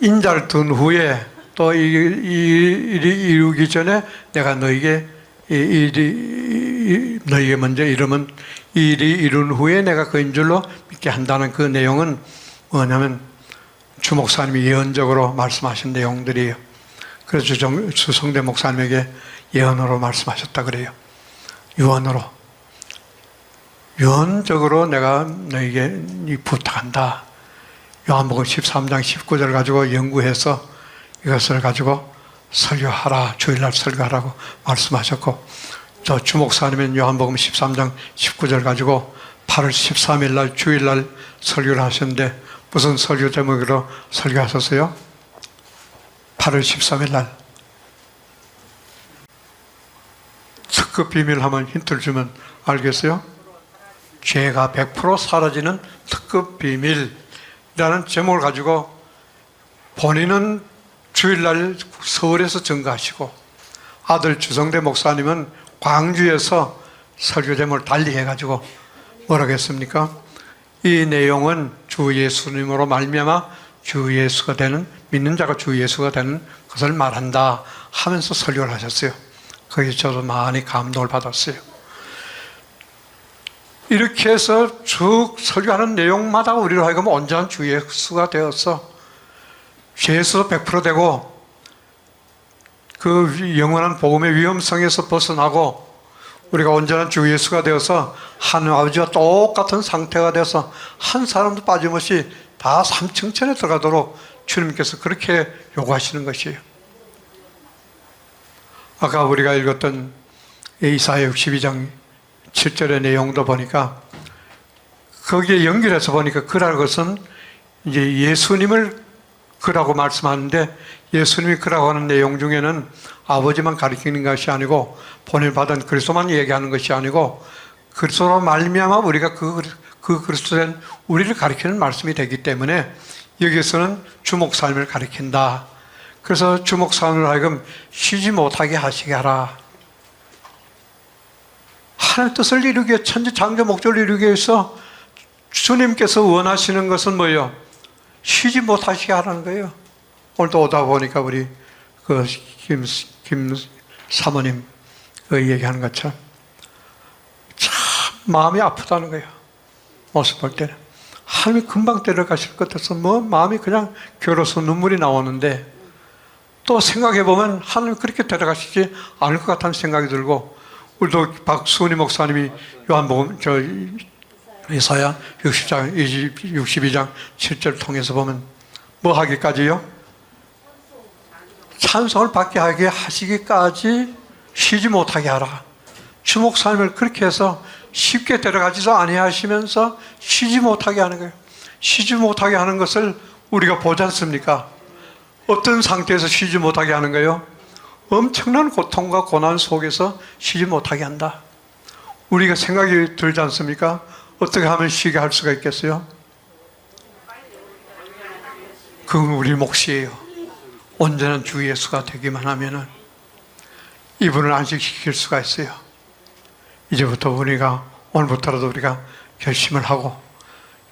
인자를 둔 후에 또 이 일이 이루기 전에 내가 너에게 너에게 먼저 이르면 이 일이 이룬 후에 내가 그인 줄로 믿게 한다는 그 내용은 뭐냐면 주 목사님이 예언적으로 말씀하신 내용들이에요. 그래서 주성대 목사님에게 예언으로 말씀하셨다 그래요. 유언적으로 내가 너에게 부탁한다. 요한복음 13장 19절 가지고 연구해서 이것을 가지고 설교하라, 주일날 설교하라고 말씀하셨고, 또 주목사님은 요한복음 13장 19절 가지고 8월 13일 날 주일날 설교를 하셨는데 무슨 설교 제목으로 설교하셨어요? 8월 13일 날 특급 비밀 하면 힌트를 주면 알겠어요? 죄가 100% 사라지는 특급 비밀이라는 제목을 가지고 본인은 주일날 서울에서 증거하시고 아들 주성대 목사님은 광주에서 설교 제목을 달리 해가지고 뭐라고 했습니까? 이 내용은 주 예수님으로 말미암아 주 예수가 되는, 믿는 자가 주 예수가 되는 것을 말한다 하면서 설교를 하셨어요. 거기서 저도 많이 감동을 받았어요. 이렇게 해서 쭉 설교하는 내용마다 우리로 하여금 온전한 주 예수가 되어서 죄에서 100% 되고 그 영원한 복음의 위험성에서 벗어나고 우리가 온전한 주 예수가 되어서 하나님 아버지와 똑같은 상태가 되어서 한 사람도 빠짐없이 다 삼층천에 들어가도록 주님께서 그렇게 요구하시는 것이에요. 아까 우리가 읽었던 이사야 62장 7절의 내용도 보니까 거기에 연결해서 보니까 그랄 것은 이제 예수님을 그라고 말씀하는데 예수님이 그라고 하는 내용 중에는 아버지만 가리키는 것이 아니고 보내받은 그리스도만 얘기하는 것이 아니고 그리스도로 말미암아 우리가 그 그리스도된 우리를 가리키는 말씀이 되기 때문에 여기서는 주 목사님을 가리킨다. 그래서 주 목사님을 하여금 쉬지 못하게 하시게 하라. 하나님의 뜻을 이루기 위해 천지 창조 목적을 이루기 위해서 주님께서 원하시는 것은 뭐예요? 쉬지 못하시게 하라는 거예요. 오늘도 오다 보니까 우리 김 사모님 얘기하는 것처럼 참 마음이 아프다는 거예요. 모습 볼 때는 하나님이 금방 데려가실 것 같아서 마음이 그냥 괴로워서 눈물이 나오는데 또 생각해 보면 하나님이 그렇게 데려가시지 않을 것 같다는 생각이 들고 우리도 박수은이 목사님이 요한복음 이사야 62장 7절 통해서 보면 뭐 하기까지요? 찬송을 받게 하게 하시기까지 쉬지 못하게 하라. 주 목사님을 그렇게 해서 쉽게 데려가지도 아니하시면서 쉬지 못하게 하는 거예요. 쉬지 못하게 하는 것을 우리가 보지 않습니까? 어떤 상태에서 쉬지 못하게 하는 거예요? 엄청난 고통과 고난 속에서 쉬지 못하게 한다. 우리가 생각이 들지 않습니까? 어떻게 하면 쉬게 할 수가 있겠어요? 그건 우리 몫이에요. 온전한 주 예수가 되기만 하면은 이분을 안식시킬 수가 있어요. 이제부터 우리가 오늘부터라도 우리가 결심을 하고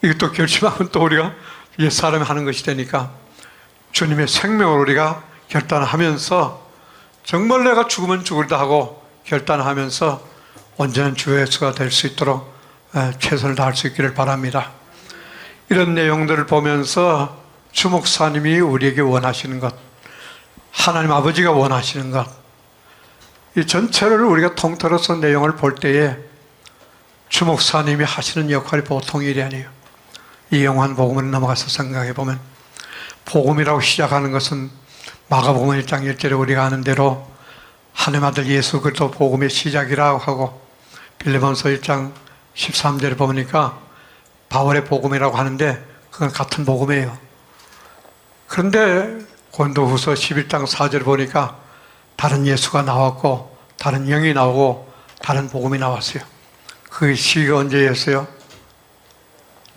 이것도 결심하면 또 우리가 옛사람이 하는 것이 되니까 주님의 생명을 우리가 결단하면서 정말 내가 죽으면 죽으리다 하고 결단하면서 온전한 주 예수가 될 수 있도록 최선을 다할 수 있기를 바랍니다. 이런 내용들을 보면서 주 목사님이 우리에게 원하시는 것, 하나님 아버지가 원하시는 것, 이 전체를 우리가 통틀어서 내용을 볼 때에 주 목사님이 하시는 역할이 보통 일이 아니에요. 이 영원 복음을 넘어가서 생각해 보면 복음이라고 시작하는 것은 마가복음 1장 1절에 우리가 아는 대로 하나님 아들 예수 그리스도 복음의 시작이라고 하고 빌립보서 1장 13절에 보니까 바울의 복음이라고 하는데 그건 같은 복음이에요. 그런데 고린도후서 11장 4절 보니까 다른 예수가 나왔고 다른 영이 나오고 다른 복음이 나왔어요. 그 시기가 언제였어요?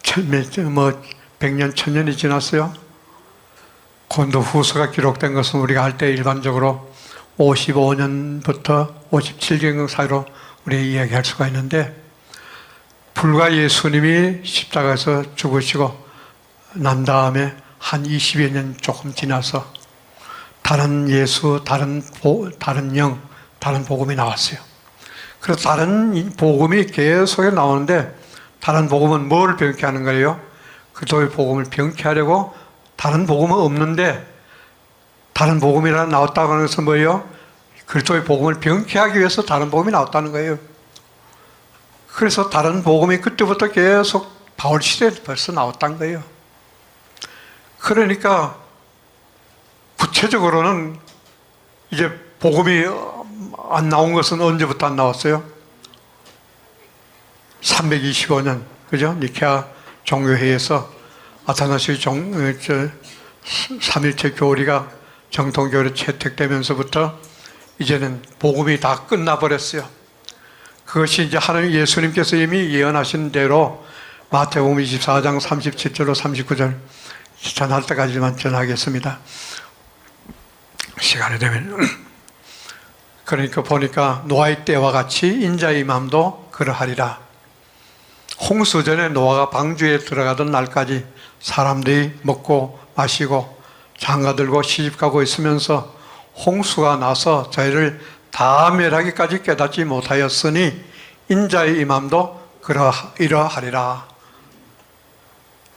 100년, 1000년이 지났어요. 고린도후서가 기록된 것은 우리가 할 때 일반적으로 55년부터 57년 사이로 우리가 이야기할 수가 있는데, 불과 예수님이 십자가에서 죽으시고 난 다음에 한 20여 년 조금 지나서 다른 예수, 다른 영, 다른 복음이 나왔어요. 그래서 다른 복음이 계속 나오는데, 다른 복음은 뭘 병쾌하는 거예요? 그리스도의 복음을 병쾌하려고. 다른 복음은 없는데 다른 복음이라 나왔다고 하는 것은 뭐예요? 그리스도의 복음을 병쾌하기 위해서 다른 복음이 나왔다는 거예요. 그래서 다른 복음이 그때부터 계속 바울 시대에 벌써 나왔다는 거예요. 그러니까 구체적으로는 이제 복음이 안 나온 것은 언제부터 안 나왔어요? 325년, 그죠? 니케아 종교회의에서 아타나시의 삼일체 교리가 정통교회로 채택되면서부터 이제는 복음이 다 끝나버렸어요. 그것이 이제 하나님 예수님께서 이미 예언하신 대로 마태복음 24장 37절로 39절 전할 때까지만 전하겠습니다. 시간이 되면. 그러니까 보니까 노아의 때와 같이 인자의 마음도 그러하리라. 홍수 전에 노아가 방주에 들어가던 날까지 사람들이 먹고 마시고 장가들고 시집가고 있으면서 홍수가 나서 저희를 다 멸하기까지 깨닫지 못하였으니 인자의 임함도 이러하리라.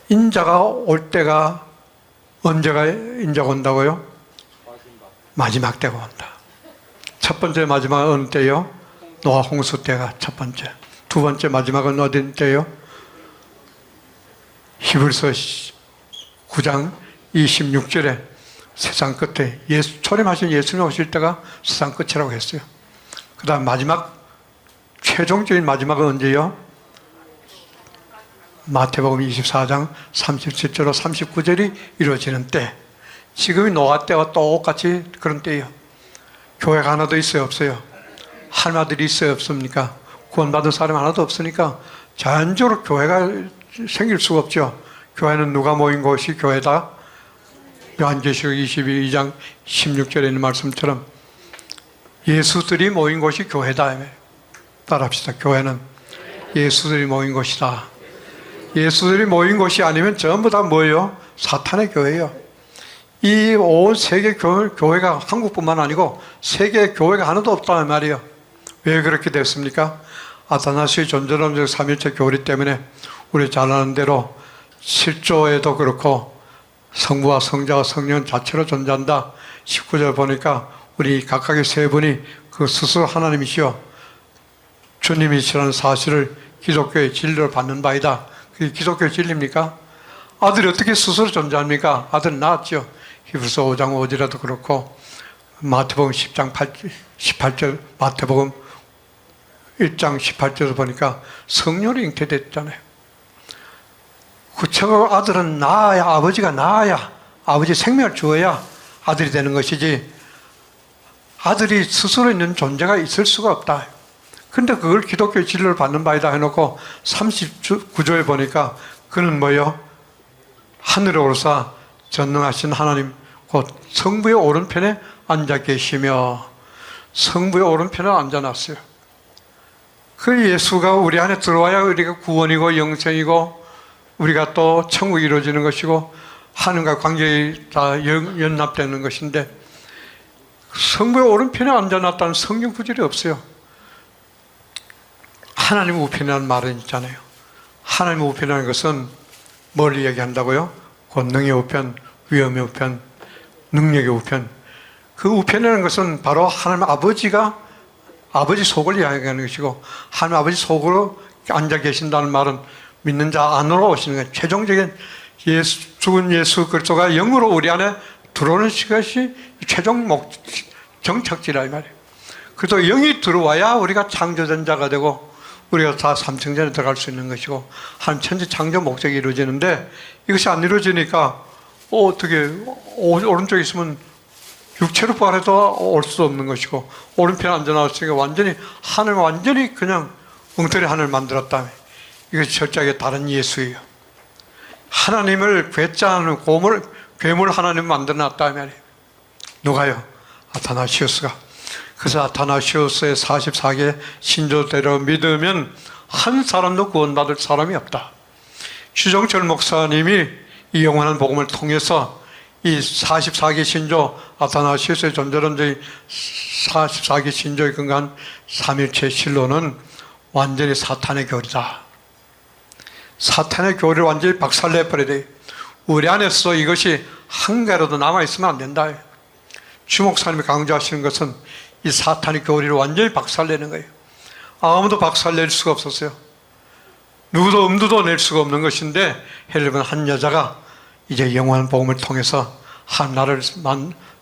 인자가 올 때가 언제가 인자가 온다고요? 마지막 때가 온다. 첫 번째 마지막은 어느 때요? 노아 홍수 때가 첫 번째. 두 번째 마지막은 어디 때요? 히브리서 9장 26절에 세상 끝에 초림하신 예수님 오실 때가 세상 끝이라고 했어요. 그 다음 마지막, 최종적인 마지막은 언제요? 마태복음 24장 37절로 39절이 이루어지는 때. 지금이 노아 때와 똑같이 그런 때예요. 교회가 하나도 있어요, 없어요? 하나들이 있어요, 없습니까? 구원받은 사람이 하나도 없으니까 자연적으로 교회가 생길 수가 없죠. 교회는 누가 모인 곳이 교회다? 요한계시록 22장 16절에 있는 말씀처럼 예수들이 모인 곳이 교회다. 따라합시다. 교회는 예수들이 모인 곳이다. 예수들이 모인 곳이 아니면 전부 다 뭐예요? 사탄의 교회예요. 이 온 세계 교회가 한국뿐만 아니고 세계 교회가 하나도 없다는 말이에요. 왜 그렇게 됐습니까? 아타나시의 존재론적 삼일체 교리 때문에 우리 잘 아는 대로 실조에도 그렇고 성부와 성자와 성령 자체로 존재한다. 19절 보니까 우리 각각의 세 분이 그 스스로 하나님이시여 주님이시라는 사실을 기독교의 진리로 받는 바이다. 그게 기독교의 진리입니까? 아들이 어떻게 스스로 존재합니까? 아들은 낳았죠. 히브리서 5장 5절에도 그렇고 마태복음 10장 18절 마태복음 1장 18절을 보니까 성령으로 잉태됐잖아요. 구체적으로 아들은 낳아야, 아버지가 낳아야, 아버지 생명을 주어야 아들이 되는 것이지 아들이 스스로 있는 존재가 있을 수가 없다. 근데 그걸 기독교의 진리를 받는 바이다 해놓고 39조에 보니까 그는 뭐요? 하늘에 오르사 전능하신 하나님 곧 성부의 오른편에 앉아 계시며 성부의 오른편에 앉아놨어요. 그 예수가 우리 안에 들어와야 우리가 구원이고 영생이고 우리가 또 천국이 이루어지는 것이고 하늘과 관계가 다 연납되는 것인데 성부의 오른편에 앉아놨다는 성경 구절이 없어요. 하나님 우편이라는 말은 있잖아요. 하나님 우편이라는 것은 뭘 이야기한다고요? 권능의 우편, 위엄의 우편, 능력의 우편. 그 우편이라는 것은 바로 하나님 아버지가 아버지 속을 이야기하는 것이고 하나님 아버지 속으로 앉아 계신다는 말은 믿는 자 안으로 오시는 거예요. 최종적인 죽은 예수 그리스도가 영으로 우리 안에 들어오는 것이 최종 정착지라 이 말이에요. 그래서 영이 들어와야 우리가 창조된 자가 되고 우리가 다 삼층전에 들어갈 수 있는 것이고 하나님 천지 창조 목적이 이루어지는데 이것이 안 이루어지니까 어떻게 오른쪽에 있으면 육체로 바라도 올 수 없는 것이고 오른편에 앉아나왔으니까 완전히 하늘 완전히 그냥 엉터리 하늘 만들었다며 이것이 철저하게 다른 예수예요. 하나님을 괴짜하는 괴물 하나님 만들어놨다며 말이에요. 누가요? 아타나시우스가. 그래서 아타나시우스의 44개 신조대로 믿으면 한 사람도 구원받을 사람이 없다. 주정철 목사님이 이 영원한 복음을 통해서 이 44개 신조 아타나시우스의 존재론적인 44개 신조에 근거한 삼일체 신론은 완전히 사탄의 교리다. 사탄의 교리를 완전히 박살내버려야 돼. 우리 안에서 이것이 한 개라도 남아있으면 안 된다. 주 목사님이 강조하시는 것은 이 사탄의 교리를 완전히 박살내는 거예요. 아무도 박살낼 수가 없었어요. 누구도 엄두도 낼 수가 없는 것인데 헬리번 한 여자가 이제 영원한 복음을 통해서 한 나라를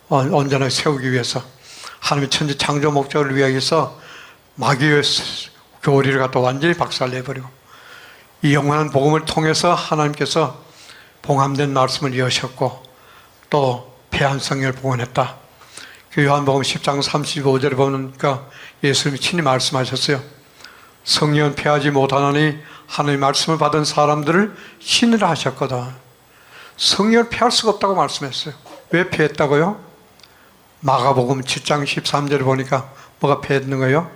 온전하게 세우기 위해서 하나님의 천지 창조 목적을 위해서 마귀의 교리를 갖다 완전히 박살내버리고 이 영원한 복음을 통해서 하나님께서 봉함된 말씀을 여셨고 또 폐한 성경을 복원했다. 그 요한복음 10장 35절에 보니까 예수님이 친히 말씀하셨어요. 성령은 폐하지 못하노니 하나님의 말씀을 받은 사람들을 신이라 하셨거든. 성령을 폐할 수가 없다고 말씀했어요. 왜 폐했다고요? 마가복음 7장 13절에 보니까 뭐가 폐했는 거예요?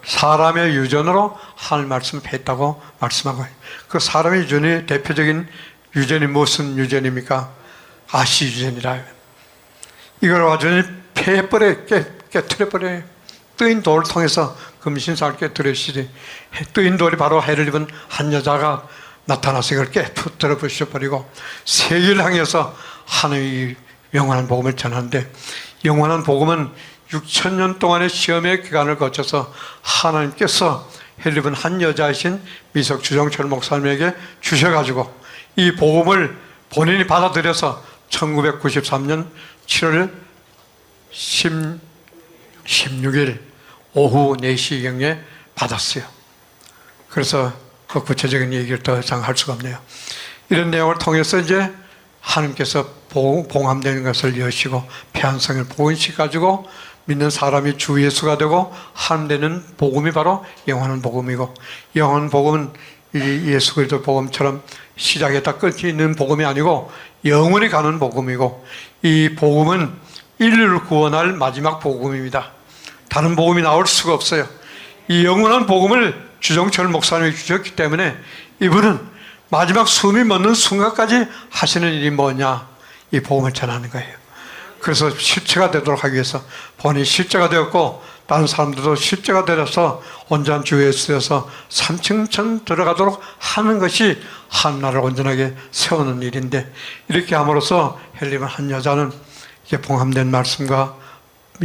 사람의 유전으로 하나님 말씀을 폐했다고 말씀한 거예요. 그 사람의 유전의 대표적인 유전이 무슨 유전입니까? 아시 유전이라. 이걸 완전히 폐해버려, 깨트려버려요. 뜨인 돌을 통해서 금신상을 깨트리시지. 뜨인 돌이 바로 해를 입은 한 여자가 나타나서 이걸 깨트려 부셔버리고 세계를 향해서 하나님의 영원한 복음을 전하는데 영원한 복음은 6,000년 동안의 시험의 기간을 거쳐서 하나님께서 해를 입은 한 여자이신 미석 주정철 목사님에게 주셔가지고 이 복음을 본인이 받아들여서 1993년 7월 16일 오후 4시경에 받았어요. 그래서 그 구체적인 얘기를 더 이상 할 수가 없네요. 이런 내용을 통해서 이제 하나님께서 봉함되는 것을 여시고 폐한성을 복원시켜가지고 믿는 사람이 주 예수가 되고 함되는 복음이 바로 영원한 복음이고 영원한 복음은 이 예수 그리스도 복음처럼 시작에다 끝이 있는 복음이 아니고 영원히 가는 복음이고 이 복음은 인류를 구원할 마지막 복음입니다. 다른 복음이 나올 수가 없어요. 이 영원한 복음을 주정철 목사님이 주셨기 때문에 이분은 마지막 숨이 멎는 순간까지 하시는 일이 뭐냐? 이 복음을 전하는 거예요. 그래서 실체가 되도록 하기 위해서 본인이 실제가 되었고 다른 사람들도 실제가 되어서 온전한 주 예수에서 3층천 들어가도록 하는 것이 한나라를 온전하게 세우는 일인데 이렇게 함으로써 헬리번 한 여자는 이제 봉함된 말씀과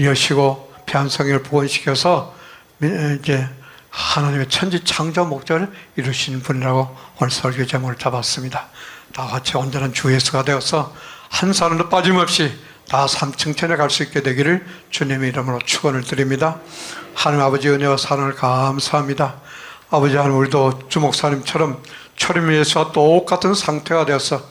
여시고 폐한 성경을 복원시켜서 이제 하나님의 천지 창조 목적을 이루시는 분이라고 오늘 설교 제목을 잡았습니다. 다 같이 온전한 주 예수가 되어서 한 사람도 빠짐없이 다 삼층천에 갈 수 있게 되기를 주님의 이름으로 축원을 드립니다. 하나님 아버지 은혜와 사랑을 감사합니다. 아버지 하나님 우리도 주 목사님처럼 초림 예수와 똑같은 상태가 되어서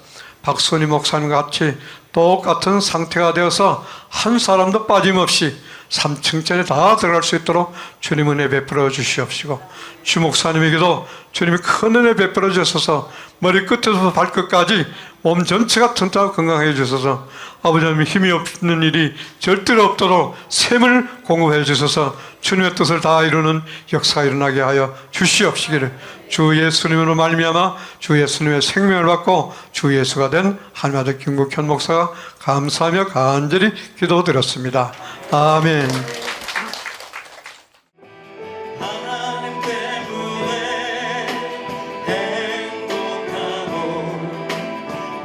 박순희 목사님 같이 똑같은 상태가 되어서 한 사람도 빠짐없이 삼층천에 다 들어갈 수 있도록 주님 은혜 베풀어 주시옵시고 주 목사님에게도 주님이 큰 은혜 베풀어 주셔서 머리끝에서 발끝까지 몸 전체가 튼튼하고 건강해 주셔서 아버지 하나님 힘이 없는 일이 절대로 없도록 샘을 공급해 주셔서 주님의 뜻을 다 이루는 역사가 일어나게 하여 주시옵시기를 주 예수님으로 말미암아 주 예수님의 생명을 받고 주 예수가 된 하나님 아들 김국현 목사가 감사하며 간절히 기도드렸습니다. 아멘. 하나님 때문에 행복하고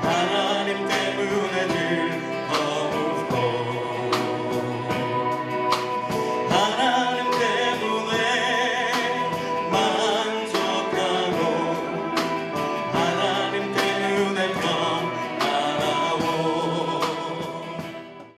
하나님 때문에 즐거우고 하나님